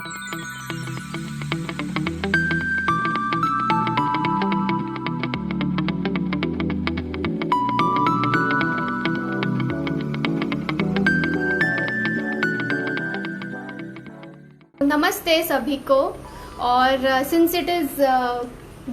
नमस्ते सभी को। और since it is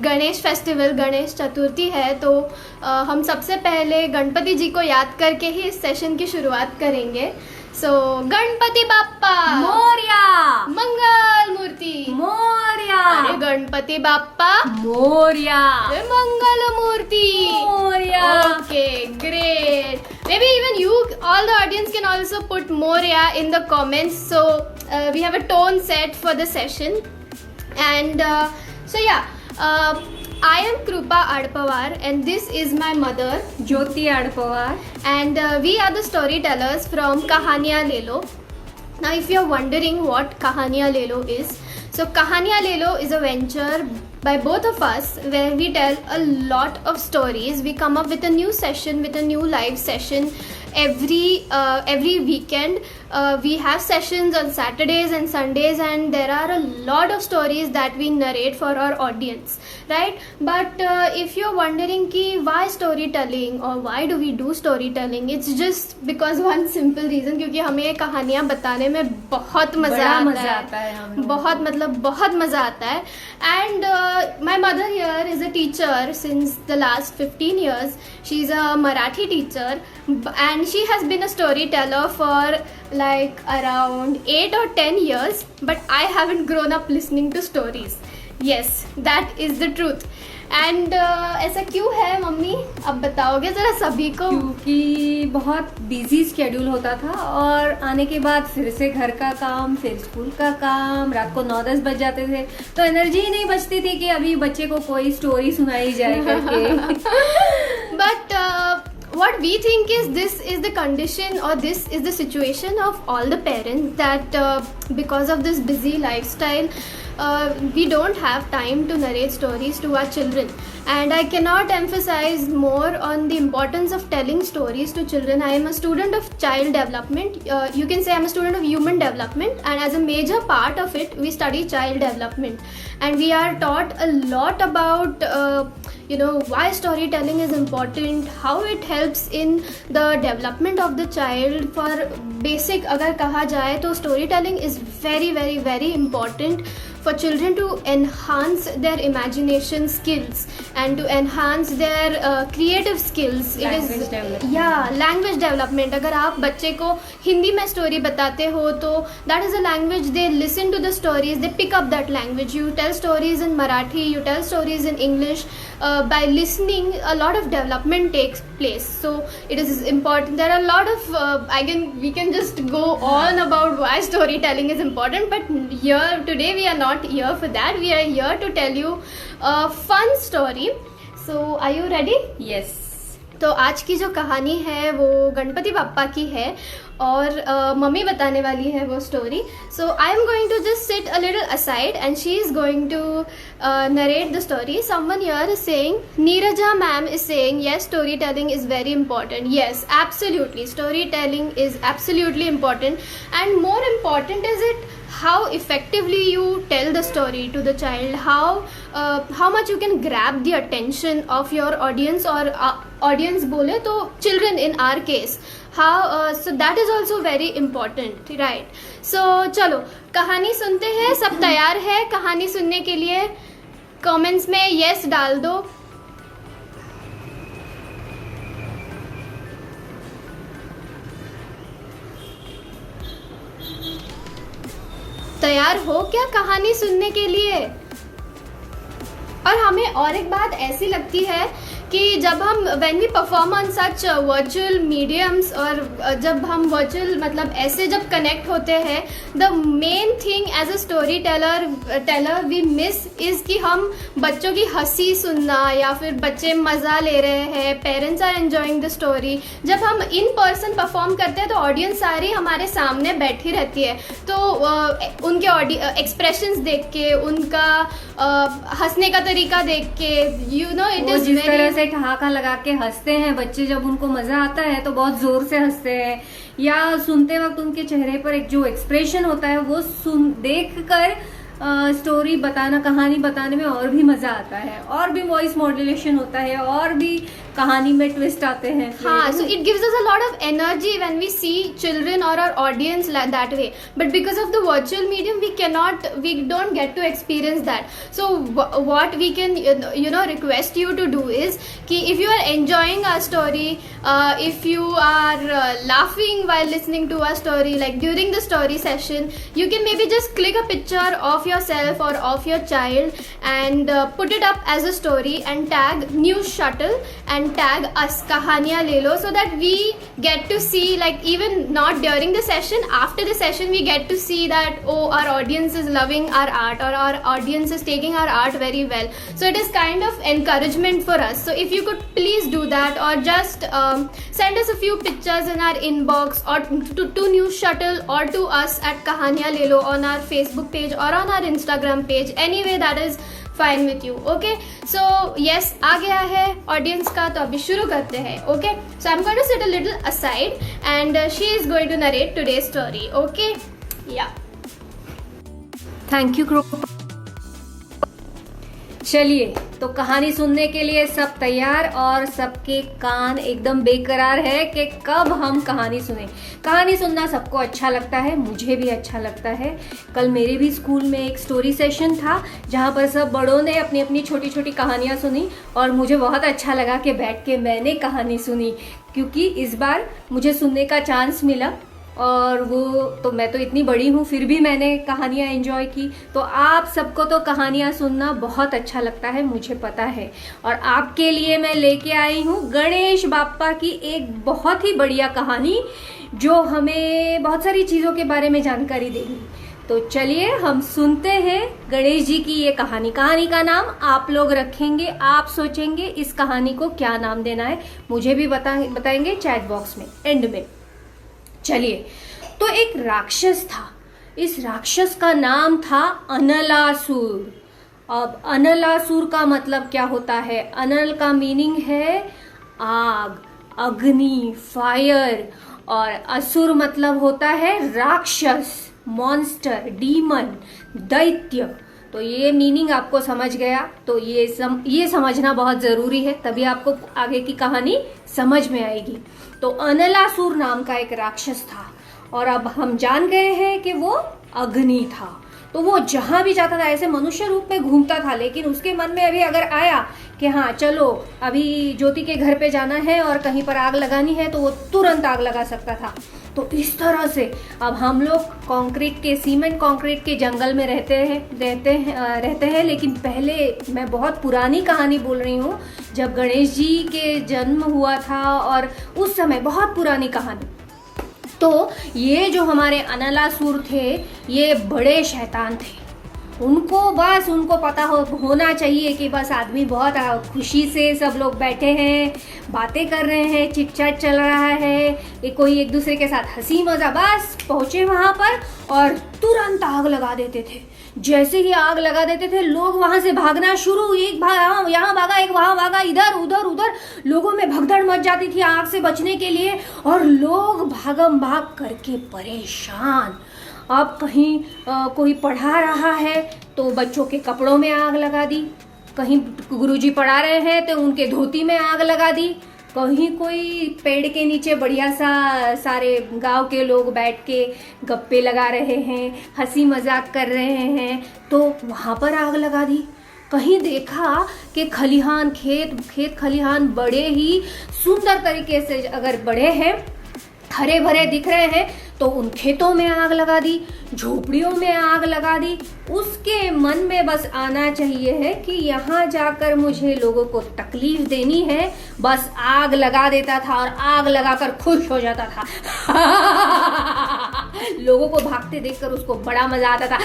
Ganesh festival, Ganesh Chaturthi है, तो हम सबसे पहले गणपति जी को याद करके ही इस सेशन की शुरुआत करेंगे। सो गणपति बाप्पा मोरया, मंगल मूर्ति मोरया, अरे गणपति बाप्पा मोरया, अरे मंगल मूर्ति Morya. Okay, great. Maybe even you, all the audience can also put Moria in the comments. So we have a tone set for the session. And I am Krupa Adpawar and this is my mother Jyoti आडपवार। and we are the storytellers from Kahaniya Lelo. Now if you're wondering what Kahaniya Lelo is, so Kahaniya Lelo is a venture by both of us where we tell a lot of stories. We come up with a new session, with a new live session every weekend. We have sessions on Saturdays and Sundays, and there are a lot of stories that we narrate for our audience, right? But if you're wondering ki why storytelling or why do we do storytelling, it's just because one simple reason, क्योंकि हमें ये कहानियाँ बताने में बहुत मज़ा आता है हमें। बहुत मज़ा आता है। And my mother here is a teacher since the last 15 years. She's a Marathi teacher and she has been a storyteller for like around 8 or 10 years, but I haven't grown up listening to stories. Yes, that is the truth. And ऐसा क्यों है mummy, अब बताओगे ज़रा सभी को? क्योंकि बहुत बिजी स्केड्यूल होता था और आने के बाद फिर से घर का काम, फिर स्कूल का काम, रात को 9-10 बज जाते थे, तो एनर्जी ही नहीं बचती थी कि अभी बच्चे को कोई स्टोरी सुनाई जाए करके। But what we think is this is the condition or this is the situation of all the parents, that because of this busy lifestyle we don't have time to narrate stories to our children. And I cannot emphasize more on the importance of telling stories to children. I am a student of child development. You can say I'm a student of human development, and as a major part of it we study child development, and we are taught a lot about why storytelling is important, how it helps in the development of the child. For basic अगर कहा जाए तो storytelling is very very very important for children to enhance their imagination skills and to enhance their creative skills. Language development. Language development. अगर आप बच्चे को हिंदी में story बताते हो तो that is a language, they listen to the stories, they pick up that language. You tell stories in Marathi, you tell stories in English. By listening, a lot of development takes place. So it is important. There are a lot of we can just go on about why storytelling is important, but here today we are not here for that. We are here to tell you a fun story. So are you ready? Yes. तो आज की जो कहानी है वो गणपति बाप्पा की है और मम्मी बताने वाली है वो story. So I am going to just sit a little aside and she is going to narrate the story. Someone here is saying, Neerja ma'am is saying, yes, storytelling is very important. Yes, absolutely, storytelling is absolutely important, and more important is it how effectively you tell the story to the child, how much you can grab the attention of your audience, or audience बोले तो children in our case, how so that is also very important, right? So चलो कहानी सुनते हैं. सब तैयार है कहानी सुनने के लिए? कमेंट्स में yes डाल दो. तैयार हो क्या कहानी सुनने के लिए? और हमें और एक बात ऐसी लगती है कि जब हम when we perform on such virtual mediums, और जब हम virtual मतलब ऐसे जब connect होते हैं, the main thing as a storyteller we miss is कि हम बच्चों की हंसी सुनना या फिर बच्चे मज़ा ले रहे हैं, parents are enjoying the story. जब हम in person perform करते हैं तो audience सारी हमारे सामने बैठी रहती है, तो उनके expressions देख के, उनका हंसने का तरीका देख के, it is जिस तरह से से ठहाका लगा के हंसते हैं बच्चे, जब उनको मजा आता है तो बहुत जोर से हंसते हैं, या सुनते वक्त उनके चेहरे पर एक जो एक्सप्रेशन होता है वो देख कर स्टोरी बताना, कहानी बताने में और भी मजा आता है, और भी वॉइस मॉड्यूलेशन होता है, और भी कहानी में ट्विस्ट आते हैं। हाँ, so it gives us a lot of energy when we see children or our audience like that way. But because of the virtual medium, we don't get to experience that. So what we can request you to do is कि if you are enjoying our story, if you are laughing while listening to our story, like during the story session, you can maybe just click a picture of yourself or of your child and put it up as a story and tag News Shuttle and tag us Kahaniyan Le Lo, so that we get to see, like even not during the session, after the session we get to see that our audience is loving our art, or our audience is taking our art very well. So it is kind of encouragement for us. So if you could please do that, or just send us a few pictures in our inbox, or to News Shuttle or to us at Kahaniyan Le Lo on our Facebook page or on our Instagram page, anyway that is fine with you. Okay, so yes आ गया है audience का, तो अभी शुरू करते हैं। Okay, so I am going to sit a little aside and she is going to narrate today's story. Okay, yeah thank you Kripa. चलिए, तो कहानी सुनने के लिए सब तैयार, और सबके कान एकदम बेकरार है कि कब हम कहानी सुने। कहानी सुनना सबको अच्छा लगता है, मुझे भी अच्छा लगता है। कल मेरे भी स्कूल में एक स्टोरी सेशन था जहाँ पर सब बड़ों ने अपनी अपनी छोटी छोटी कहानियाँ सुनी, और मुझे बहुत अच्छा लगा कि बैठ के मैंने कहानी सुनी, क्योंकि इस बार मुझे सुनने का चांस मिला। और वो तो मैं तो इतनी बड़ी हूँ, फिर भी मैंने कहानियाँ एंजॉय की। तो आप सबको तो कहानियाँ सुनना बहुत अच्छा लगता है, मुझे पता है। और आपके लिए मैं लेके आई हूँ गणेश बाप्पा की एक बहुत ही बढ़िया कहानी, जो हमें बहुत सारी चीज़ों के बारे में जानकारी देगी। तो चलिए हम सुनते हैं गणेश जी की ये कहानी। कहानी का नाम आप लोग रखेंगे, आप सोचेंगे इस कहानी को क्या नाम देना है, मुझे भी बताएंगे चैट बॉक्स में एंड में। चलिए, तो एक राक्षस था। इस राक्षस का नाम था अनलासुर। अब अनलासुर का मतलब क्या होता है? अनल का मीनिंग है आग, अग्नि, फायर, और असुर मतलब होता है राक्षस, मॉन्स्टर, डीमन, दैत्य। तो ये मीनिंग आपको समझ गया, तो ये समझना बहुत जरूरी है, तभी आपको आगे की कहानी समझ में आएगी। तो अनलासुर नाम का एक राक्षस था, और अब हम जान गए हैं कि वो अग्नि था। तो वो जहां भी जाता था ऐसे मनुष्य रूप में घूमता था, लेकिन उसके मन में अभी अगर आया कि हाँ चलो अभी ज्योति के घर पे जाना है और कहीं पर आग लगानी है, तो वो तुरंत आग लगा सकता था। तो इस तरह से अब हम लोग सीमेंट कंक्रीट के जंगल में रहते हैं। लेकिन पहले मैं बहुत पुरानी कहानी बोल रही हूँ, जब गणेश जी के जन्म हुआ था, और उस समय बहुत पुरानी कहानी। तो ये जो हमारे अनलासुर थे, ये बड़े शैतान थे। उनको पता होना चाहिए कि बस आदमी बहुत खुशी से सब लोग बैठे हैं, बातें कर रहे हैं, चिट-चैट चल रहा है, कोई एक दूसरे के साथ हंसी मजा। बस पहुंचे वहां पर और तुरंत आग लगा देते थे। जैसे ही आग लगा देते थे, लोग वहां से भागना शुरू, एक यहाँ भागा, एक वहां भागा, इधर उधर लोगों में भगदड़ मच जाती थी आग से बचने के लिए, और लोग भागम भाग करके परेशान। अब कहीं कोई पढ़ा रहा है तो बच्चों के कपड़ों में आग लगा दी, कहीं गुरुजी पढ़ा रहे हैं तो उनके धोती में आग लगा दी, कहीं कोई पेड़ के नीचे बढ़िया सा सारे गांव के लोग बैठ के गप्पे लगा रहे हैं, हंसी मजाक कर रहे हैं, तो वहाँ पर आग लगा दी। कहीं देखा कि खलिहान, खेत खलिहान बड़े ही सुंदर तरीके से अगर बड़े हैं, हरे भरे दिख रहे हैं, तो उन खेतों में आग लगा दी, झोपड़ियों में आग लगा दी। उसके मन में बस आना चाहिए है कि यहाँ जाकर मुझे लोगों को तकलीफ देनी है, बस आग लगा देता था और आग लगाकर खुश हो जाता था। लोगों को भागते देखकर उसको बड़ा मजा आता था।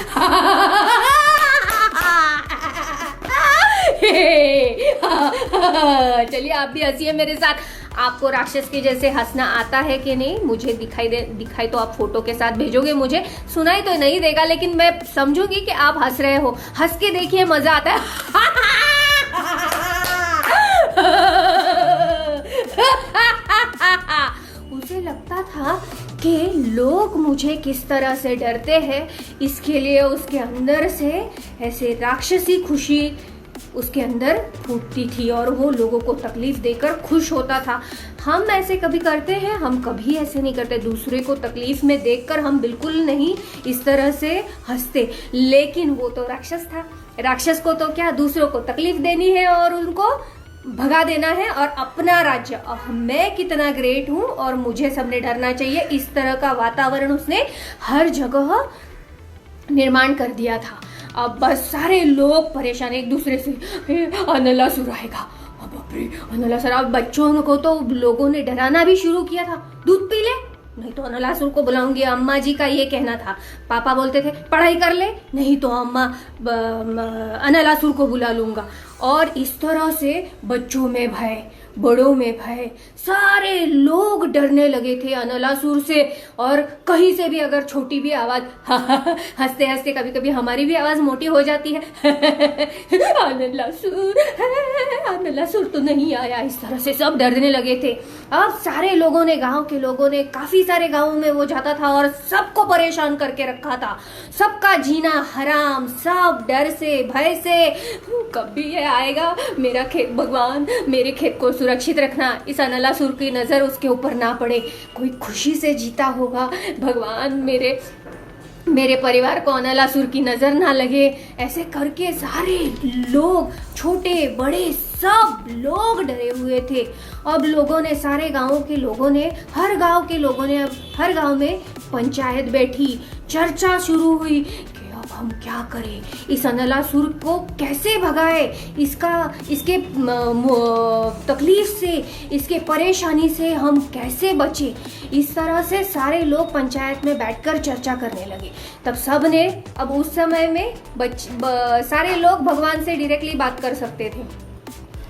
चलिए आप भी हंसिए मेरे साथ। आपको राक्षस के जैसे हंसना आता है कि नहीं, मुझे दिखाई तो आप फोटो के साथ भेजोगे, मुझे सुनाई तो नहीं देगा, लेकिन मैं समझूंगी कि आप हंस रहे हो। हंस के देखिए, मजा आता है। लगता था कि लोग मुझे किस तरह से डरते हैं, इसके लिए उसके अंदर से ऐसे राक्षसी खुशी उसके अंदर फूटती थी और वो लोगों को तकलीफ देकर खुश होता था। हम ऐसे कभी करते हैं? हम कभी ऐसे नहीं करते। दूसरे को तकलीफ में देखकर हम बिल्कुल नहीं इस तरह से हंसते। लेकिन वो तो राक्षस था। राक्षस को तो क्या, दूसरों को तकलीफ देनी है और उनको भगा देना है और अपना राज्य, मैं कितना ग्रेट हूँ और मुझे सबने डरना चाहिए, इस तरह का वातावरण उसने हर जगह निर्माण कर दिया था। अब बस सारे लोग परेशान एक दूसरे से, अनलासुर आएगा, अब बाप रे अनलासुर। अब बच्चों को तो लोगों ने डराना भी शुरू किया था, दूध पी ले नहीं तो अनलासुर को बुलाऊंगी। अम्मा जी का ये कहना था। पापा बोलते थे पढ़ाई कर ले नहीं तो अम्मा अनलासुर को बुला लूंगा। और इस तरह से बच्चों में भय, बड़ों में भय, सारे लोग डरने लगे थे अनलासुर से। और कहीं से भी अगर छोटी भी आवाज, हंसते हंसते कभी कभी हमारी भी आवाज मोटी हो जाती है, अनलासुर, अनलासुर तो नहीं आया, इस तरह से सब डरने लगे थे। अब सारे लोगों ने, गांव के लोगों ने, काफी सारे गांवों में वो जाता था और सबको परेशान करके रखा था। सबका जीना हराम, सब डर से, भय से, कभी ये आएगा मेरा खेत, भगवान मेरे खेत को सुरक्षित रखना, इस अनलासुर की नजर उसके ऊपर ना पड़े, कोई खुशी से जीता होगा, भगवान मेरे परिवार को अनलासुर की नजर ना लगे। ऐसे करके सारे लोग, छोटे बड़े सब लोग डरे हुए थे। अब लोगों ने, सारे गांवों के लोगों ने, हर गांव के लोगों ने, अब हर गांव में पंचायत बैठी, चर्चा शुरू हुई कि अब हम क्या करें, इस अनलासुर को कैसे भगाए, इसके तकलीफ से, इसके परेशानी से हम कैसे बचे। इस तरह से सारे लोग पंचायत में बैठकर चर्चा करने लगे। तब सब ने, अब उस समय में सारे लोग भगवान से डायरेक्टली बात कर सकते थे,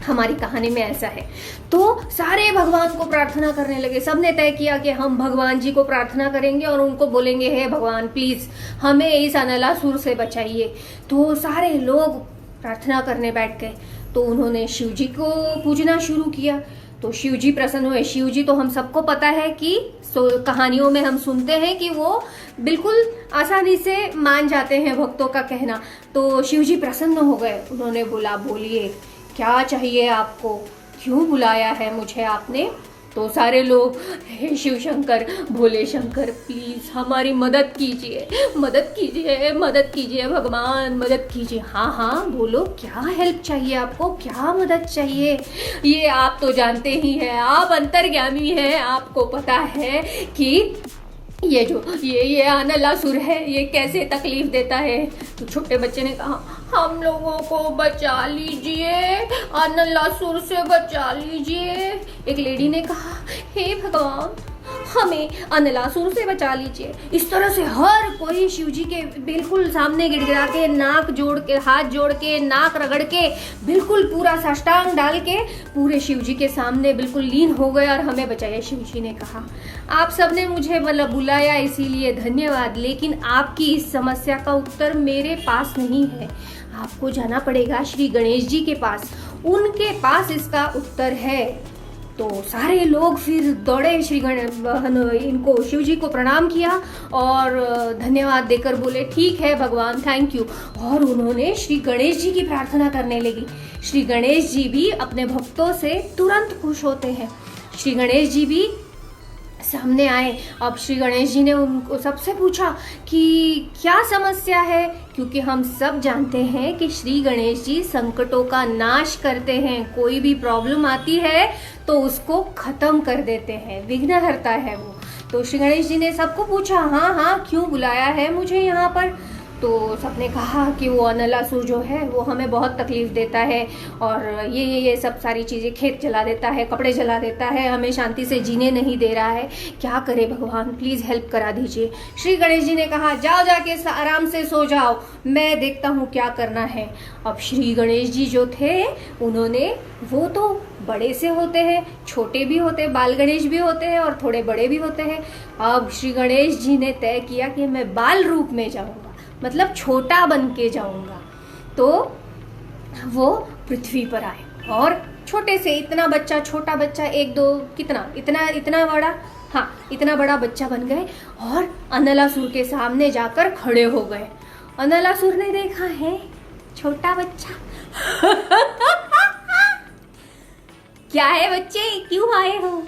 हमारी कहानी में ऐसा है। तो सारे भगवान को प्रार्थना करने लगे। सबने तय किया कि हम भगवान जी को प्रार्थना करेंगे और उनको बोलेंगे, हे भगवान प्लीज हमें इस अनलासुर से बचाइए। तो सारे लोग प्रार्थना करने बैठ गए। तो उन्होंने शिव जी को पूजना शुरू किया। तो शिव जी प्रसन्न हुए। शिव जी तो हम सबको पता है कि कहानियों में हम सुनते हैं कि वो बिल्कुल आसानी से मान जाते हैं भक्तों का कहना। तो शिव जी प्रसन्न हो गए। उन्होंने बोला, बोलिए क्या चाहिए आपको, क्यों बुलाया है मुझे आपने। तो सारे लोग, हे शिव शंकर, भोले शंकर प्लीज हमारी मदद कीजिए, मदद कीजिए, मदद कीजिए भगवान, मदद कीजिए। हाँ हाँ बोलो, क्या हेल्प चाहिए आपको, क्या मदद चाहिए। ये आप तो जानते ही हैं, आप अंतर्ज्ञानी हैं, आपको पता है कि ये अनलासुर है, ये कैसे तकलीफ देता है। तो छोटे बच्चे ने कहा, हम लोगों को बचा लीजिए, अनलासुर से बचा लीजिए। एक लेडी ने कहा, हे भगवान हमें अनलासुर से बचा लीजिए। इस तरह से हर कोई शिव जी के बिल्कुल सामने गिड़गिड़ा के, नाक जोड़ के, हाथ जोड़ के, नाक रगड़ के, बिल्कुल पूरा साष्टांग डाल के पूरे शिव जी के सामने बिल्कुल लीन हो गए और हमें बचाया। शिव जी ने कहा, आप सबने मुझे मतलब बुलाया इसीलिए धन्यवाद, लेकिन आपकी इस समस्या का उत्तर मेरे पास नहीं है। आपको जाना पड़ेगा श्री गणेश जी के पास, उनके पास इसका उत्तर है। तो सारे लोग फिर दौड़े, इनको शिव जी को प्रणाम किया और धन्यवाद देकर बोले, ठीक है भगवान, थैंक यू। और उन्होंने श्री गणेश जी की प्रार्थना करने लगी। श्री गणेश जी भी अपने भक्तों से तुरंत खुश होते हैं। श्री गणेश जी भी सामने आए। अब श्री गणेश जी ने उनको सबसे पूछा कि क्या समस्या है, क्योंकि हम सब जानते हैं कि श्री गणेश जी संकटों का नाश करते हैं। कोई भी प्रॉब्लम आती है तो उसको खत्म कर देते हैं, विघ्नहर्ता है वो। तो श्री गणेश जी ने सबको पूछा, हाँ हाँ क्यों बुलाया है मुझे यहाँ पर। तो सबने कहा कि वो अनलासुर जो है वो हमें बहुत तकलीफ देता है और ये सब सारी चीज़ें, खेत जला देता है, कपड़े जला देता है, हमें शांति से जीने नहीं दे रहा है, क्या करे भगवान, प्लीज़ हेल्प करा दीजिए। श्री गणेश जी ने कहा, जाओ जाके आराम से सो जाओ, मैं देखता हूँ क्या करना है। अब श्री गणेश जी जो थे उन्होंने, वो तो बड़े से होते हैं, छोटे भी होते हैं, बाल गणेश भी होते हैं और थोड़े बड़े भी होते हैं। अब श्री गणेश जी ने तय किया कि मैं बाल रूप में जाऊँगा, मतलब छोटा बन के जाऊंगा। तो वो पृथ्वी पर आए और छोटे से, इतना बच्चा, छोटा बच्चा, एक दो, कितना, इतना बड़ा हाँ, इतना बड़ा बच्चा बन गए और अनलासुर के सामने जाकर खड़े हो गए। अनलासुर ने देखा है छोटा बच्चा। क्या है बच्चे, क्यों आए हो?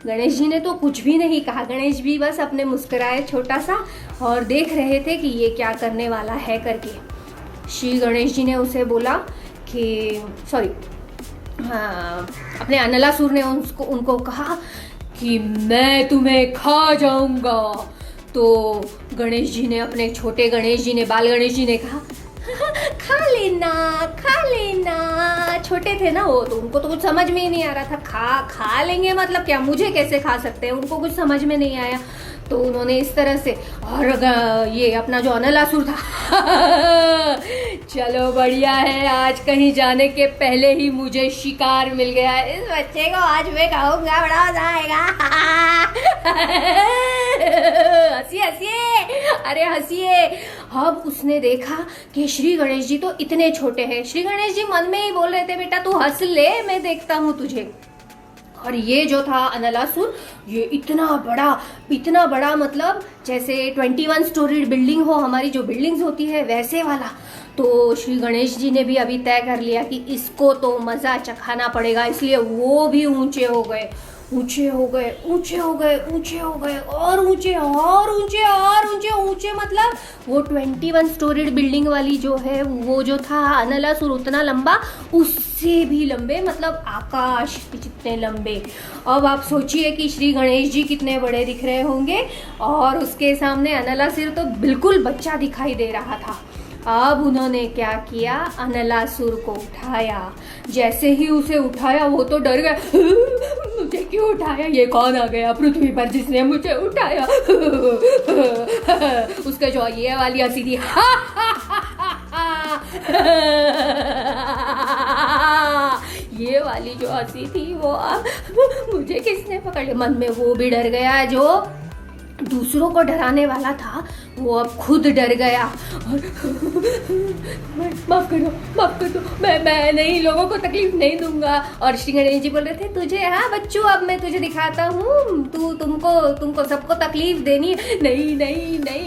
गणेश जी ने तो कुछ भी नहीं कहा। गणेश भी बस अपने मुस्कुराए छोटा सा और देख रहे थे कि ये क्या करने वाला है करके। श्री गणेश जी ने उसे बोला कि हाँ, अपने अनलासुर ने उनको कहा कि मैं तुम्हें खा जाऊंगा। तो गणेश जी ने, अपने छोटे गणेश जी ने, बाल गणेश जी ने कहा खा लेना, खा लेना। छोटे थे ना वो, तो उनको तो कुछ समझ में ही नहीं आ रहा था। खा लेंगे मतलब क्या, मुझे कैसे खा सकते हैं, उनको कुछ समझ में नहीं आया। तो उन्होंने इस तरह से, और ये अपना जो अनलासुर था चलो बढ़िया है, आज कहीं जाने के पहले ही मुझे शिकार मिल गया। इस बच्चे को आज मैं खाऊंगा, बड़ा मजा आएगा। हंसिए, अरे हंसिए। अब उसने देखा कि श्री गणेश जी तो इतने छोटे हैं। श्री गणेश जी मन में ही बोल रहे थे, बेटा तू हंस ले, मैं देखता हूँ तुझे। और ये जो था अनलासुर, ये इतना बड़ा मतलब जैसे 21 स्टोरी बिल्डिंग हो, हमारी जो बिल्डिंग्स होती है वैसे वाला। तो श्री गणेश जी ने भी अभी तय कर लिया कि इसको तो मजा चखाना पड़ेगा, इसलिए वो भी ऊंचे हो गए और ऊंचे मतलब वो 21 स्टोरीड बिल्डिंग वाली जो है, वो जो था अनलासुर उतना लंबा, उससे भी लंबे, मतलब आकाश जितने लंबे। अब आप सोचिए कि श्री गणेश जी कितने बड़े दिख रहे होंगे और उसके सामने अनलासुर तो बिल्कुल बच्चा दिखाई दे रहा था। अब उन्होंने क्या किया, अनलासुर को उठाया। जैसे ही उसे उठाया वो तो डर गया, मुझे क्यों उठाया, ये कौन आ गया पृथ्वी पर जिसने मुझे उठाया। उसका जो ये वाली हंसी थी, ये वाली जो हंसी थी वो, मुझे किसने पकड़ लिया। मन में वो भी डर गया, जो दूसरों को डराने वाला था वो अब खुद डर गया और माफ कर दो, मैं नहीं, लोगों को तकलीफ नहीं दूंगा। और श्री गणेश जी बोल रहे थे, तुझे, हाँ बच्चू, अब मैं तुझे दिखाता हूँ, तुमको सबको तकलीफ देनी है। नहीं,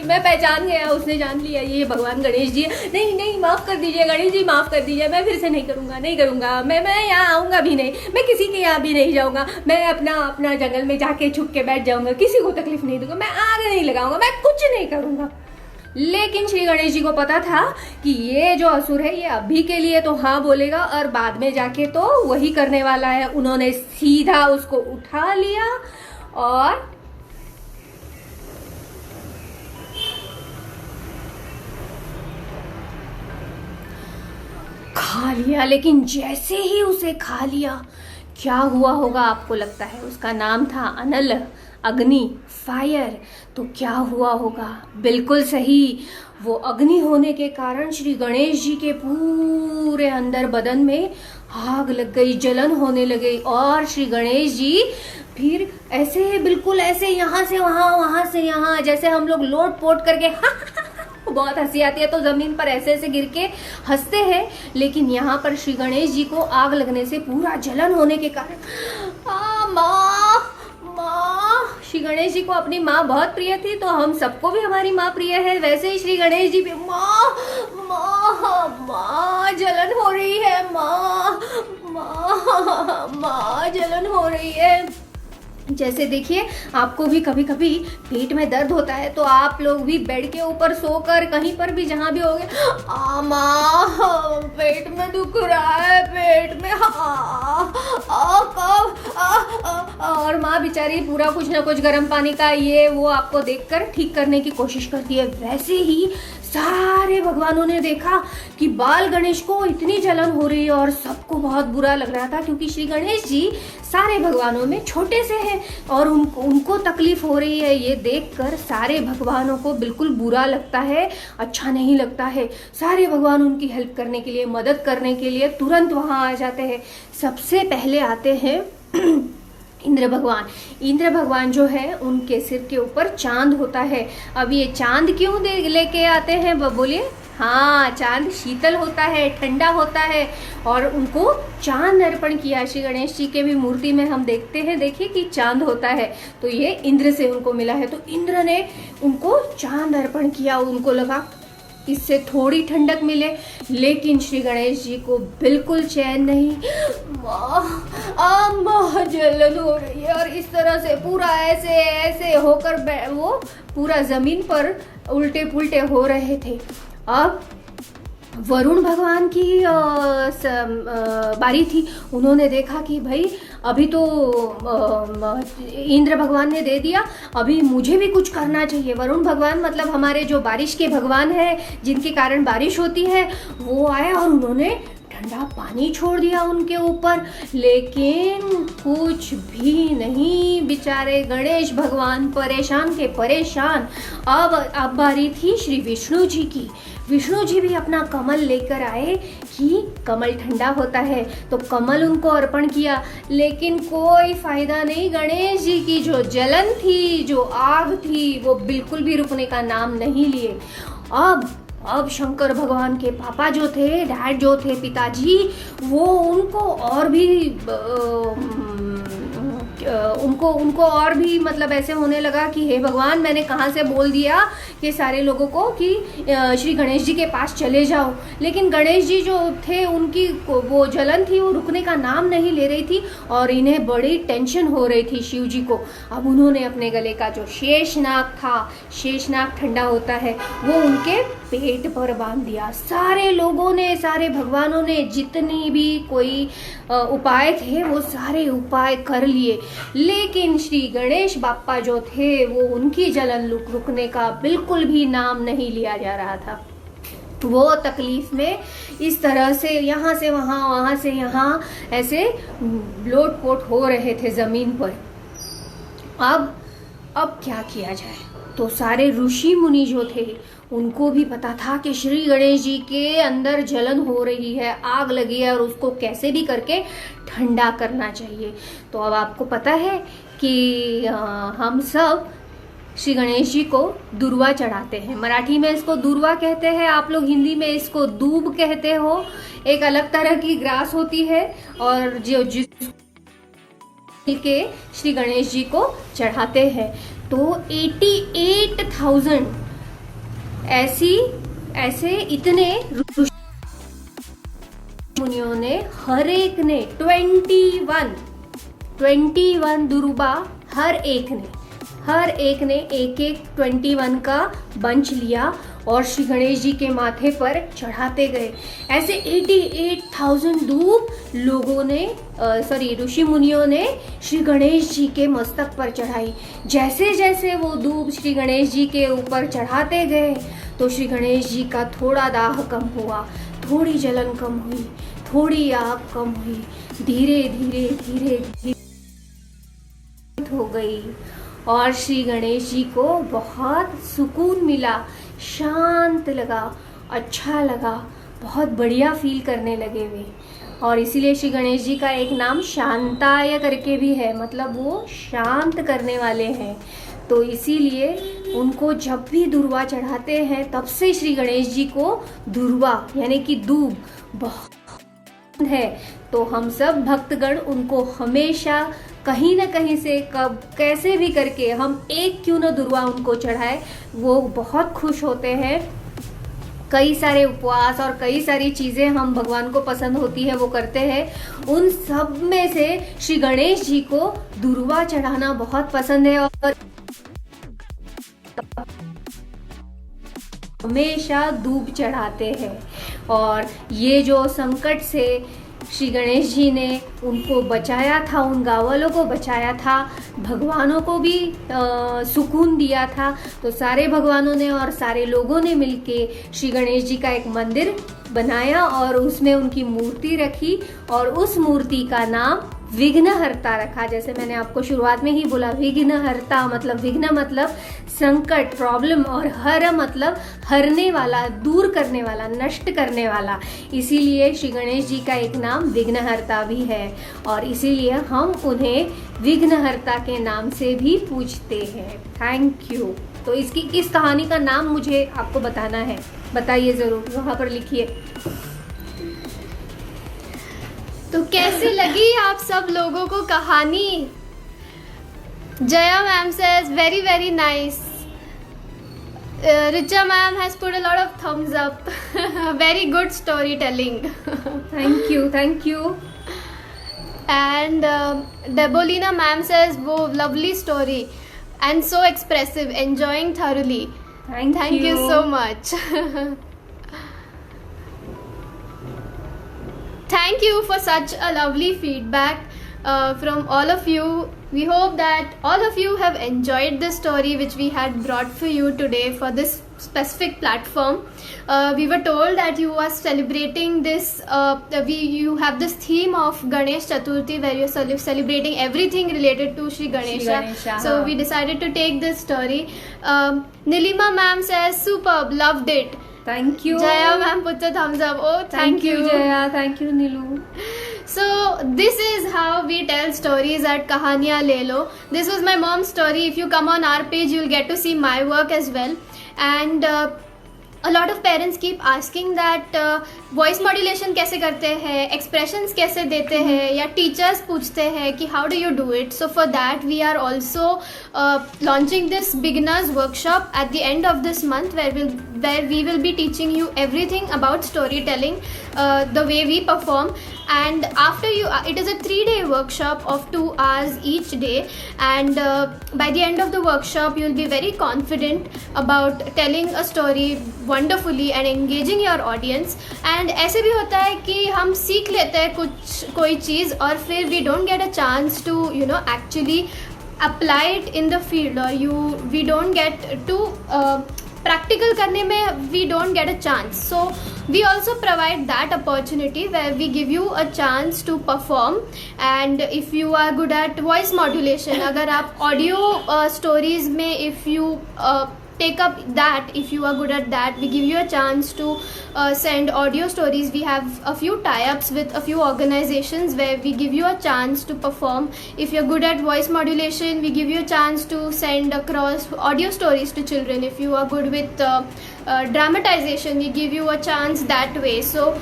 मैं पहचान गया, उसने जान लिया ये भगवान गणेश जी है। नहीं, माफ कर दीजिए गणेश जी, माफ कर दीजिए, मैं फिर से नहीं करूँगा, मैं यहाँ आऊँगा भी नहीं, मैं किसी के यहाँ भी नहीं जाऊँगा, मैं अपना जंगल में जाके छुप के बैठ जाऊँगा, किसी को तकलीफ नहीं दूंगा, मैं आग नहीं लगाऊंगा, मैं कुछ नहीं करूँगा। लेकिन श्री गणेश जी को पता था कि ये जो असुर है ये अभी के लिए तो हाँ बोलेगा और बाद में जाके तो वही करने वाला है। उन्होंने सीधा उसको उठा लिया और खा लिया। लेकिन जैसे ही उसे खा लिया, क्या हुआ होगा आपको लगता है? उसका नाम था अनल, अग्नि, फायर। तो क्या हुआ होगा? बिल्कुल सही, वो अग्नि होने के कारण श्री गणेश जी के पूरे अंदर बदन में आग लग गई, जलन होने लगी और श्री गणेश जी फिर ऐसे, बिल्कुल ऐसे, यहाँ से वहाँ से यहाँ, जैसे हम लोग लोट पोट करके बहुत हंसी आती है तो जमीन पर ऐसे ऐसे गिर के हंसते हैं, लेकिन यहाँ पर श्री गणेश जी को आग लगने से, पूरा जलन होने के कारण माँ, श्री गणेश जी को अपनी माँ बहुत प्रिय थी, तो हम सबको भी हमारी माँ प्रिय है, वैसे ही श्री गणेश जी भी माँ जलन हो रही है, माँ जलन हो रही है। जैसे देखिए, आपको भी कभी कभी पेट में दर्द होता है तो आप लोग भी बेड के ऊपर सोकर, कहीं पर भी जहाँ भी होगे, माँ पेट में दुख रहा है, पेट में और माँ बेचारी पूरा कुछ ना कुछ गर्म पानी का ये वो आपको देखकर ठीक करने की कोशिश करती है। वैसे ही सारे भगवानों ने देखा कि बाल गणेश को इतनी जलन हो रही है और सबको बहुत बुरा लग रहा था, क्योंकि श्री गणेश जी सारे भगवानों में छोटे से हैं और उनको तकलीफ हो रही है। ये देखकर सारे भगवानों को बिल्कुल बुरा लगता है, अच्छा नहीं लगता है। सारे भगवान उनकी हेल्प करने के लिए, मदद करने के लिए तुरंत वहाँ आ जाते हैं। सबसे पहले आते हैं इंद्र भगवान। इंद्र भगवान जो है, उनके सिर के ऊपर चांद होता है। अब ये चांद क्यों लेके आते हैं, बोलिए? हाँ, चांद शीतल होता है, ठंडा होता है, और उनको चांद अर्पण किया। श्री गणेश जी के भी मूर्ति में हम देखते हैं, देखिए कि चांद होता है, तो ये इंद्र से उनको मिला है। तो इंद्र ने उनको चांद अर्पण किया, उनको लगा इससे थोड़ी ठंडक मिले, लेकिन श्री गणेश जी को बिल्कुल चैन नहीं। जलन हो रही है, और इस तरह से पूरा ऐसे ऐसे होकर वो पूरा जमीन पर उल्टे पुल्टे हो रहे थे। अब वरुण भगवान की बारी थी। उन्होंने देखा कि भाई अभी तो इंद्र भगवान ने दे दिया, अभी मुझे भी कुछ करना चाहिए। वरुण भगवान मतलब हमारे जो बारिश के भगवान हैं, जिनके कारण बारिश होती है, वो आए और उन्होंने ठंडा पानी छोड़ दिया उनके ऊपर, लेकिन कुछ भी नहीं। बेचारे गणेश भगवान परेशान के परेशान। अब बारी थी श्री विष्णु जी की। विष्णु जी भी अपना कमल लेकर आए कि कमल ठंडा होता है, तो कमल उनको अर्पण किया, लेकिन कोई फायदा नहीं। गणेश जी की जो जलन थी, जो आग थी, वो बिल्कुल भी रुकने का नाम नहीं लिए। अब शंकर भगवान के पापा जो थे, डैड जो थे, पिताजी, वो उनको और भी मतलब ऐसे होने लगा कि हे भगवान, मैंने कहाँ से बोल दिया कि सारे लोगों को कि श्री गणेश जी के पास चले जाओ। लेकिन गणेश जी जो थे, उनकी वो जलन थी, वो रुकने का नाम नहीं ले रही थी, और इन्हें बड़ी टेंशन हो रही थी शिव जी को। अब उन्होंने अपने गले का जो शेषनाग था, शेषनाग ठंडा होता है, वो उनके पेट पर बांध दिया। सारे लोगों ने, सारे भगवानों ने जितनी भी कोई उपाय थे, वो सारे उपाय कर लिए, लेकिन श्री गणेश बाप्पा जो थे, वो उनकी जलन रुकने का बिल्कुल भी नाम नहीं लिया जा रहा था। वो तकलीफ में इस तरह से यहाँ से वहाँ, वहाँ से यहाँ ऐसे लोटपोट हो रहे थे जमीन पर। अब क्या किया जाए? तो सारे ऋषि मुनि जो थे, उनको भी पता था कि श्री गणेश जी के अंदर जलन हो रही है, आग लगी है, और उसको कैसे भी करके ठंडा करना चाहिए। तो अब आपको पता है कि हम सब श्री गणेश जी को दुर्वा चढ़ाते हैं। मराठी में इसको दुर्वा कहते हैं, आप लोग हिंदी में इसको दूब कहते हो। एक अलग तरह की ग्रास होती है, और जो के श्री गणेश जी को चढ़ाते हैं। तो 88,000 ऐसे इतने मुनियों ने, हर एक ने 21 दुर्वा, हर एक ने एक 21 का बंच लिया और श्री गणेश जी के माथे पर चढ़ाते गए। ऐसे 88,000 दूब लोगों ने, ऋषि मुनियों ने श्री गणेश जी के मस्तक पर चढ़ाई। जैसे जैसे वो दूब श्री गणेश जी के ऊपर चढ़ाते गए, तो श्री गणेश जी का थोड़ा दाह कम हुआ, थोड़ी जलन कम हुई, थोड़ी आग कम हुई, धीरे धीरे हो गई, और श्री गणेश जी को बहुत सुकून मिला, शांत लगा, अच्छा लगा, बहुत बढ़िया फील करने लगे वे। और इसीलिए श्री गणेश जी का एक नाम शांताय करके भी है, मतलब वो शांत करने वाले हैं। तो इसीलिए उनको जब भी दुर्वा चढ़ाते हैं, तब से श्री गणेश जी को दुर्वा यानी कि दूब बहुत है। तो हम सब भक्तगण उनको हमेशा कहीं ना कहीं से, कब कैसे भी करके, हम एक क्यों न दुर्वा उनको चढ़ाए, वो बहुत खुश होते हैं। कई सारे उपवास और कई सारी चीज़ें हम भगवान को पसंद होती है वो करते हैं। उन सब में से श्री गणेश जी को दुर्वा चढ़ाना बहुत पसंद है, और हमेशा दूब चढ़ाते हैं। और ये जो संकट से श्री गणेश जी ने उनको बचाया था, उन गाँव वालों को बचाया था, भगवानों को भी सुकून दिया था। तो सारे भगवानों ने और सारे लोगों ने मिलके श्री गणेश जी का एक मंदिर बनाया और उसमें उनकी मूर्ति रखी, और उस मूर्ति का नाम विघ्नहर्ता रखा। जैसे मैंने आपको शुरुआत में ही बोला, विघ्नहर्ता मतलब, विघ्न मतलब संकट, प्रॉब्लम, और हर मतलब हरने वाला, दूर करने वाला, नष्ट करने वाला। इसीलिए श्री गणेश जी का एक नाम विघ्नहर्ता भी है, और इसीलिए हम उन्हें विघ्नहर्ता के नाम से भी पूजते हैं। Thank you. तो इसकी इस कहानी का नाम मुझे आपको बताना है, बताइए ज़रूर, वहाँ पर लिखिए। तो कैसी लगी आप सब लोगों को कहानी? Jaya ma'am says very very nice. Richa ma'am has put a lot of thumbs up. Very good storytelling. Thank you. And Debolina ma'am says, "वो lovely story and so expressive, enjoying thoroughly." Thank you so much. Thank you for such a lovely feedback from all of you. We hope that all of you have enjoyed this story which we had brought for you today for this specific platform. We were told that you are celebrating this, you have this theme of Ganesh Chaturthi where you're celebrating everything related to Shri Ganesha. So we decided to take this story. Nilima ma'am says, superb, loved it. Thank you. Jaya ma'am puts a thumbs up. Oh, thank you. Jaya. Thank you, Nilu. So this is how we tell stories at Kahaniyan Le Lo. This was my mom's story. If you come on our page, you'll get to see my work as well. And a lot of parents keep asking that voice modulation कैसे करते हैं, expressions कैसे देते हैं, या teachers पूछते हैं कि how do you do it. So for that we are also launching this beginners workshop at the end of this month where we will be teaching you everything about storytelling, the way we perform. And after it is a 3-day workshop of 2 hours each day, and by the end of the workshop you'll be very confident about telling a story wonderfully and engaging your audience. And ऐसे भी होता है कि हम सीख लेते हैं कोई चीज़ और फिर we don't get a chance to actually apply it in the field, or we don't get to practical करने में we don't get a chance. So we also provide that opportunity where we give you a chance to perform. And if you are good at voice modulation, अगर आप audio stories में if you take up that, if you are good at that, we give you a chance to send audio stories. We have a few tie-ups with a few organizations where we give you a chance to perform. If you're good at voice modulation, we give you a chance to send across audio stories to children. If you are good with dramatization, we give you a chance that way. So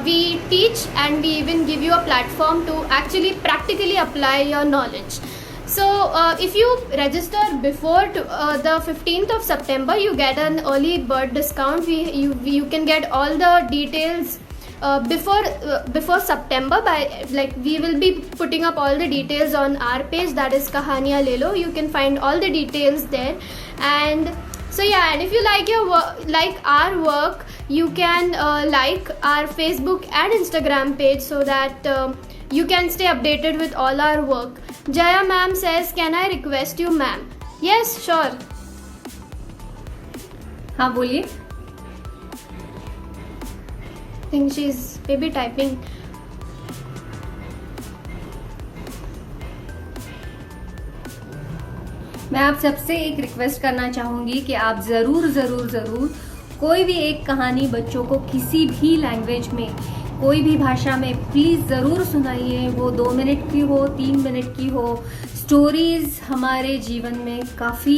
we teach and we even give you a platform to actually practically apply your knowledge. So if you register before the 15th of September, you get an early bird discount. You can get all the details before September. We will be putting up all the details on our page, that is Kahaniyan Le Lo. You can find all the details there. And so yeah, and if you like our work, you can like our Facebook and Instagram page so that you can stay updated with all our work. Jaya ma'am says, can I request you ma'am? Yes, sure. हाँ बोलिए. I think she's maybe typing. मैं आप सबसे एक request करना चाहूँगी कि आप ज़रूर कोई भी एक कहानी बच्चों को किसी भी लैंग्वेज में, कोई भी भाषा में प्लीज़ ज़रूर सुनाइए. वो 2 मिनट की हो, 3 मिनट की हो. स्टोरीज़ हमारे जीवन में काफ़ी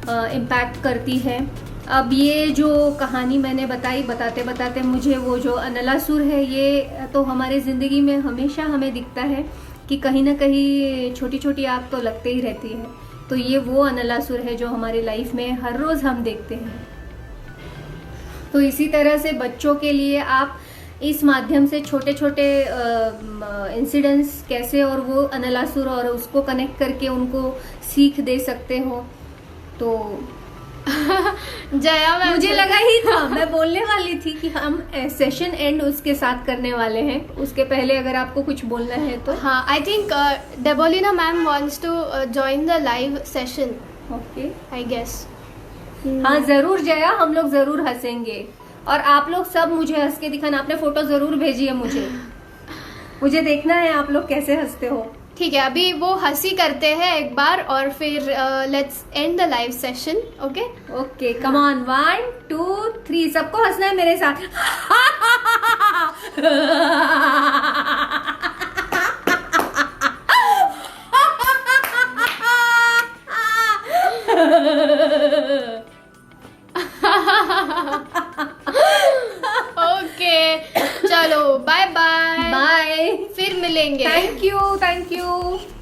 इम्पैक्ट करती है. अब ये जो कहानी मैंने बताते मुझे वो जो अनलासुर है, ये तो हमारे ज़िंदगी में हमेशा हमें दिखता है कि कहीं ना कहीं छोटी छोटी आग तो लगते ही रहती है. तो ये वो अनलासुर है जो हमारी लाइफ में हर रोज़ हम देखते हैं. तो इसी तरह से बच्चों के लिए आप इस माध्यम से छोटे छोटे इंसिडेंट्स कैसे और वो अनलासुर और उसको कनेक्ट करके उनको सीख दे सकते हो. तो जया मुझे लगा ही था, मैं बोलने वाली थी कि हम सेशन एंड उसके साथ करने वाले हैं. उसके पहले अगर आपको कुछ बोलना है तो. हाँ, I think Debolina ma'am wants to join the live session. Okay, I guess. हाँ जरूर जया, हम लोग जरूर हंसेंगे और आप लोग सब मुझे हंस के दिखाना. आपने फोटो जरूर भेजिए मुझे देखना है आप लोग कैसे हंसते हो. ठीक है, अभी वो हंसी करते हैं एक बार और फिर let's end the live session. Okay, come on, 1 2 3 सबको हंसना है मेरे साथ. मिलेंगे। Thank you.